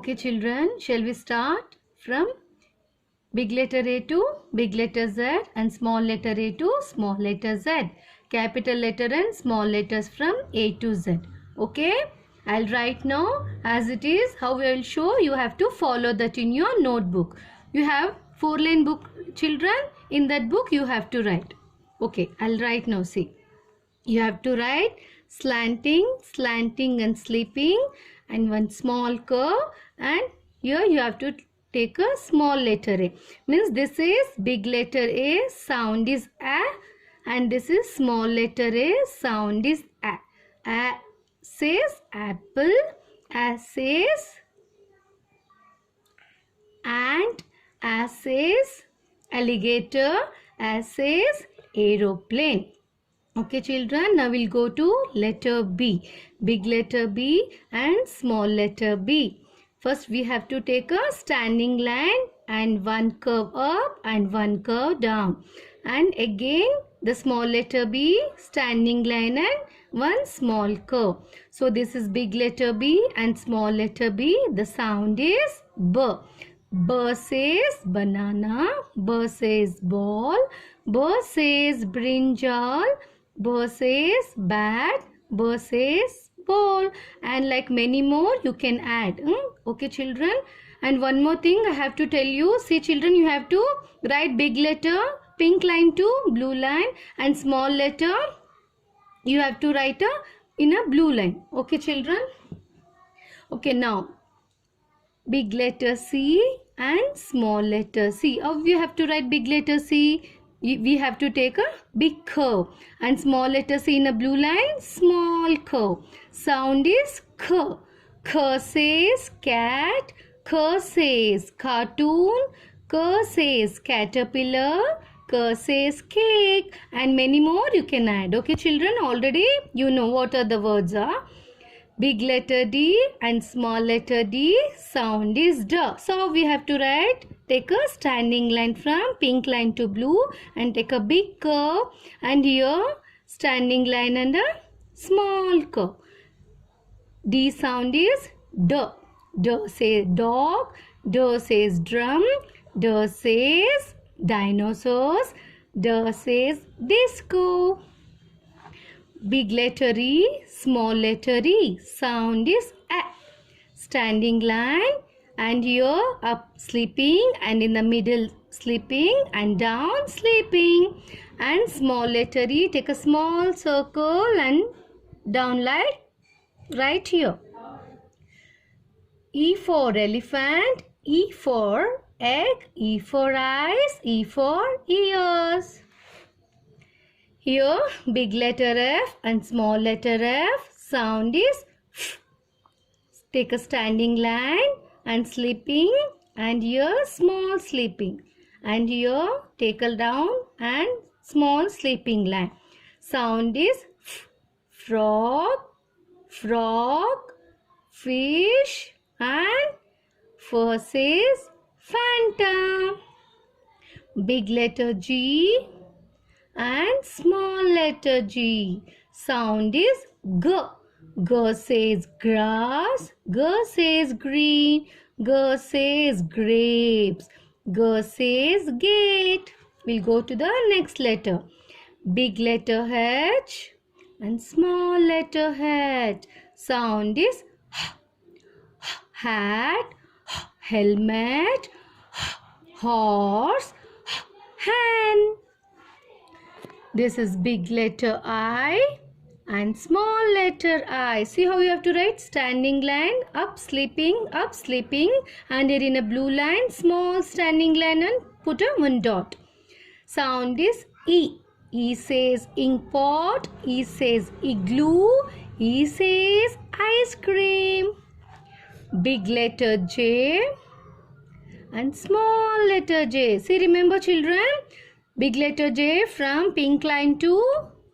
Okay children, shall we start from big letter A to big letter Z and small letter A to small letter Z. Capital letter and small letters from A to Z. Okay, I'll write now as it is. How I will show, you have to follow that in your notebook. You have 4-line book children. In that book you have to write. Okay, I'll write now. See, you have to write slanting, slanting and sleeping and one small curve, and here you have to take a small letter A. Means this is big letter A, sound is A, and this is small letter A, sound is A. A says apple, A says ant, A says alligator, A says aeroplane. Okay children, now we'll go to letter B. Big letter B and small letter B. First we have to take a standing line and one curve up and one curve down. And again the small letter B, standing line and one small curve. So this is big letter B and small letter B. The sound is B. B says banana, B says ball, B says brinjal, B says bat, B says ball, and like many more you can add. Okay children, and one more thing I have to tell you. See children, you have to write big letter pink line to blue line and small letter you have to write in a blue line. Okay children. Okay, now big letter C and small letter C. How we have to write big letter C? We have to take a big curve and small letter C in a blue line, small curve. Sound is K. K says cat, K says cartoon, K says caterpillar, K says cake, and many more you can add. Okay children, already you know what are the words are. Big letter D and small letter D, sound is D. So we have to write, take a standing line from pink line to blue and take a big curve, and here standing line and a small curve. D sound is D. D says dog, D says drum, D says dinosaurs, D says disco. Big letter E, small letter E, sound is A. Standing line and here up sleeping and in the middle sleeping and down sleeping. And small letter E, take a small circle and down like right here. E for elephant, E for egg, E for eyes, E for ears. Here big letter F and small letter F, sound is F. Take a standing line and sleeping, and here small sleeping, and here take a down and small sleeping line. Sound is F. Frog, frog, fish, and first is phantom. Big letter G and small letter G, sound is G. G says grass, G says green, G says grapes, G says gate. We'll go to the next letter. Big letter H and small letter H, sound is H. Hat, helmet, horse, hen. This is big letter I and small letter I. See how you have to write standing line, up sleeping, and here in a blue line, small standing line and put a one dot. Sound is E. E says ink pot, E says igloo, E says ice cream. Big letter J and small letter J. See, remember children, big letter J from pink line to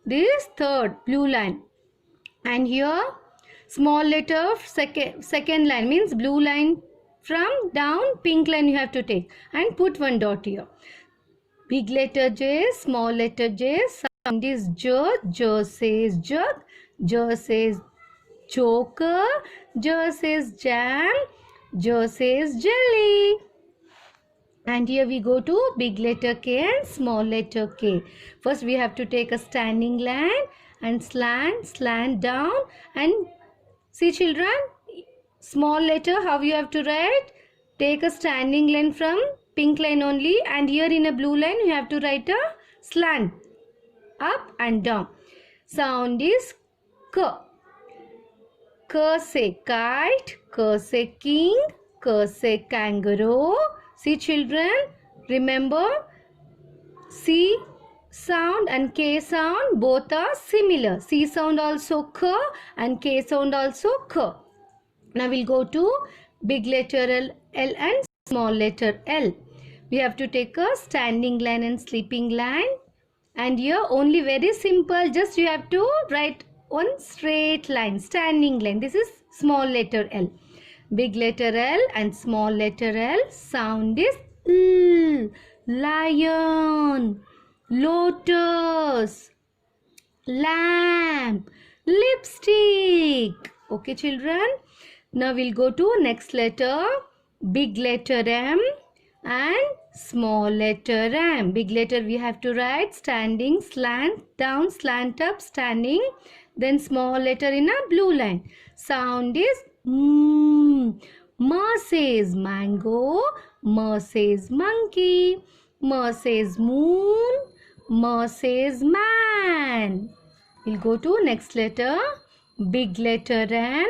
this third blue line, and here small letter second line, means blue line from down pink line you have to take and put one dot here. Big letter J, small letter J, sound is J. J says jug, J says joker, J says jam, J says jelly. And here we go to big letter K and small letter K. First we have to take a standing line and slant down. And see children, small letter how you have to write? Take a standing line from pink line only, and here in a blue line you have to write a slant up and down. Sound is K. K say kite, K say king, K say kangaroo. See children, remember C sound and K sound both are similar. C sound also K and K sound also K. Now we'll go to big letter L and small letter L. We have to take a standing line and sleeping line. And here only very simple, just you have to write one straight line, standing line. This is small letter L. Big letter L and small letter L sound is L. Lion, lotus, lamp, lipstick. Okay children. Now we'll go to next letter, big letter M and small letter M. Big letter we have to write standing, slant down, slant up, standing. Then small letter in a blue line. Sound is M. Ma says mango, Ma says monkey, Ma says moon, Ma says man. We'll go to next letter, big letter N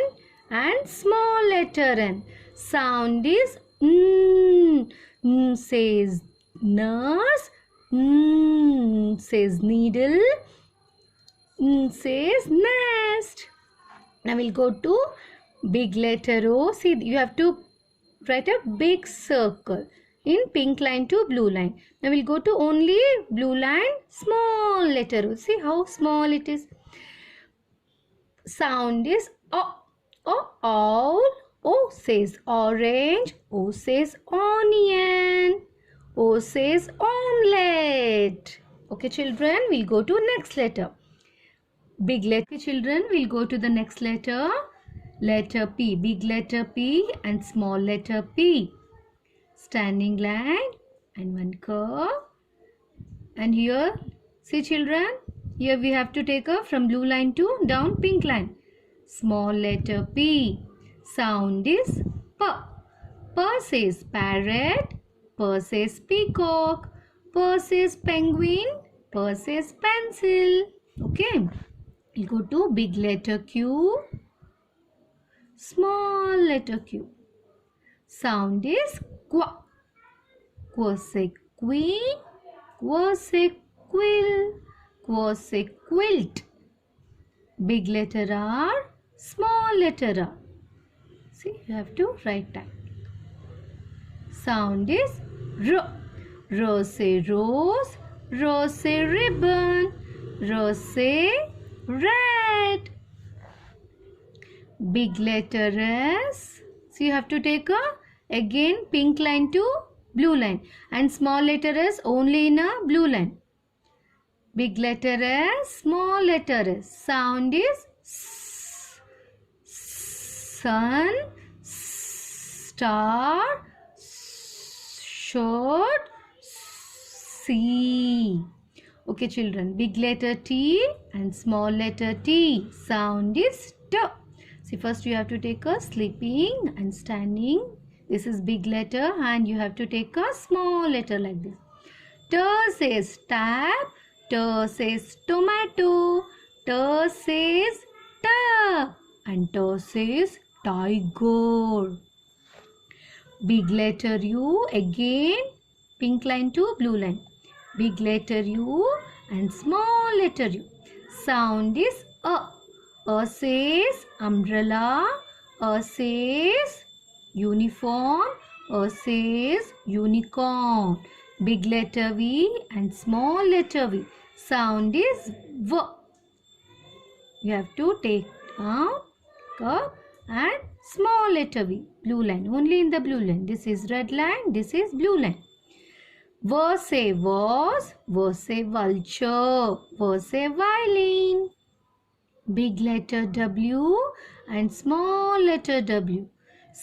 and small letter N. Sound is N. N says nurse, N says needle, N says nest. Now we'll go to big letter O. See, you have to write a big circle in pink line to blue line. Now we'll go to only blue line, small letter O. See how small it is. Sound is O. O, owl. O says orange. O says onion. O says omelette. Okay children, we'll go to next letter. Big letter. Children, we'll go to the next letter. Letter P. Big letter P and small letter P. Standing line and one curve. And here, see children, here we have to take a from blue line to down pink line. Small letter P. Sound is P. P says parrot. P says peacock. P says penguin. P says pencil. Okay. We'll go to big letter Q. Small letter Q. Sound is Qu. Qu say queen. Qu say quill. Qu say quilt. Big letter R. Small letter R. See, you have to write that. Sound is R. R say rose. R say ribbon. R say red. Big letter S. So you have to take a again pink line to blue line, and small letter S only in a blue line. Big letter S, small letter S. Sound is S. Sun, star, shirt, sea. Okay children, big letter T and small letter T. Sound is T. See, first you have to take a sleeping and standing. This is big letter and you have to take a small letter like this. T says tap. T says tomato. T says tap. And T says tiger. Big letter U, again pink line to blue line. Big letter U and small letter U. Sound is A. A says umbrella. A says uniform. A says unicorn. Big letter V and small letter V. Sound is V. You have to take out cup and small letter V. Blue line. Only in the blue line. This is red line. This is blue line. V say vase. V say vulture. V say violin. Big letter W and small letter W.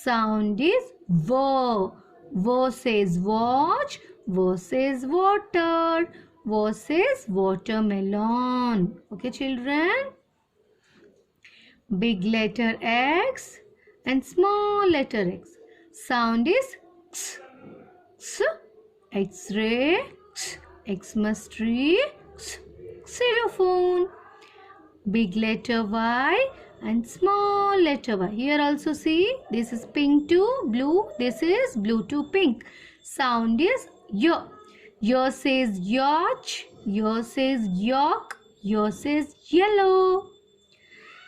Sound is V. V says watch. V says water. V says watermelon. Okay, children. Big letter X and small letter X. Sound is X. X. X-ray. X. Xmas tree. X. Xylophone. Big letter Y and small letter Y. Here also see, this is pink to blue. This is blue to pink. Sound is Y. Y says yacht. Y says york. Y says yellow.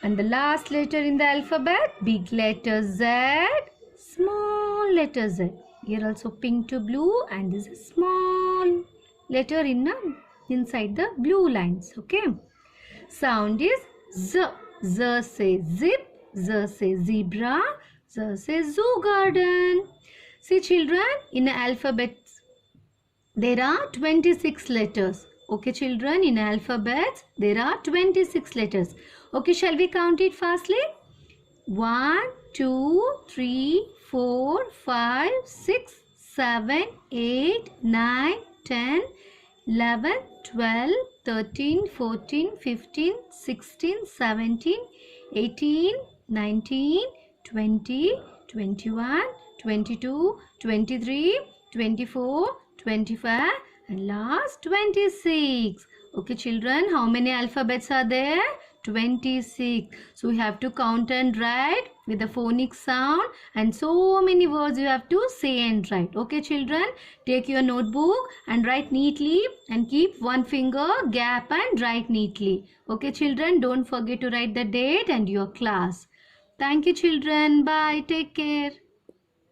And the last letter in the alphabet, big letter Z, small letter Z. Here also pink to blue, and this is small letter inside the blue lines. Okay. Sound is Z. Z says zip. Z says zebra. Z says zoo garden. See children, in alphabet there are 26 letters. Okay children, in alphabets there are 26 letters. Okay, shall we count it fastly? 1, 2, 3, 4, 5, 6, 7, 8, 9, 10, 11, 12, 13, 14, 15, 16, 17, 18, 19, 20, 21, 22, 23, 24, 25 and last 26. Okay children, how many alphabets are there? 26. So we have to count and write with the phonic sound, and so many words you have to say and write. Okay children, take your notebook and write neatly and keep one finger gap and write neatly. Okay children, don't forget to write the date and your class. Thank you children. Bye. Take care.